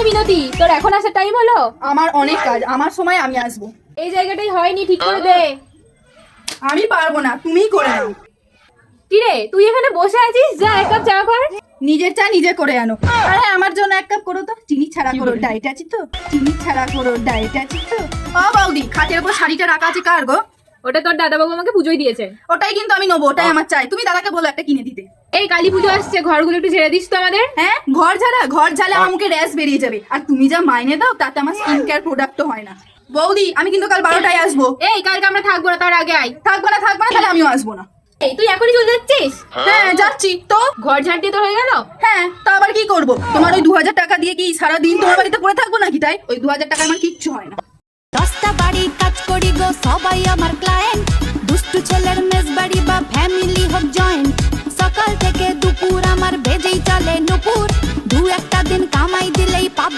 মিনতি, তোর এখন আসার টাইম হলো? আমার অনেক কাজ, আমার সময় আমি আসবো। এই জায়গাটাই হয়নি, ঠিক করে দে। আমি পারবো না, তুমিই করে নাও। কি রে, তুই এখানে বসে আছিস? যা এক কাপ চা কর। নিজের চা নিজে করে আনো। আরে আমার জন্য এক কাপ করো তো। চিনি ছাড়া করো, ডায়েট আছি তো। চিনি ছাড়া করো, ডায়েট আছি তো। ও বৌদি, খাটের উপর শাড়িটা রাখা আছে কার গো? ওটা তোর দাদাবাবু আমাকে পুজোয় দিয়েছে। ওটাই কিন্তু আমি নেবো, ওটাই আমার চাই। তুমি দাদাকে বলো একটা কিনে দিতে। এই কালী পুজো আসছে, ঘরগুলো একটু ঝেড়ে দিস তো আমাদের। হ্যাঁ, ঘর ঝাড়া আমার মুখে র্যাশ বেরিয়ে যাবে। আর তুমি যা মাইনে দাও তাতে আমার স্কিন কেয়ার প্রোডাক্টও হয় না। বৌদি, আমি কিন্তু কাল 12টায় আসবো। এই কালকে আমরা থাকবো না, তার আগে আয়। থাকবো না তাহলে আমিও আসবো না। এই তুই এখনই চলে যাচ্ছিস? হ্যাঁ যাচ্ছি তো। ঘর ঝাড় দিয়ে তো হয়ে গেল। হ্যাঁ, তা আবার কি করবো? তোমার ওই 2000 টাকা দিয়ে কি সারাদিন তোমার বাড়িতে পড়ে থাকবো নাকি? তাই ওই 2000 টাকা আমার কিচ্ছু হয় না। 10টা বাড়ি কাজ করি গো, সবাই আমার ক্লায়েন্ট। দুষ্টু ছেলের মেজ বাড়ি বা ফ্যামিলি হোক জয়েন্ট, সকাল থেকে দুপুর আমার বেজেই চলে নুপুর। 2-1টা দিন কামাই দিলেই পাপ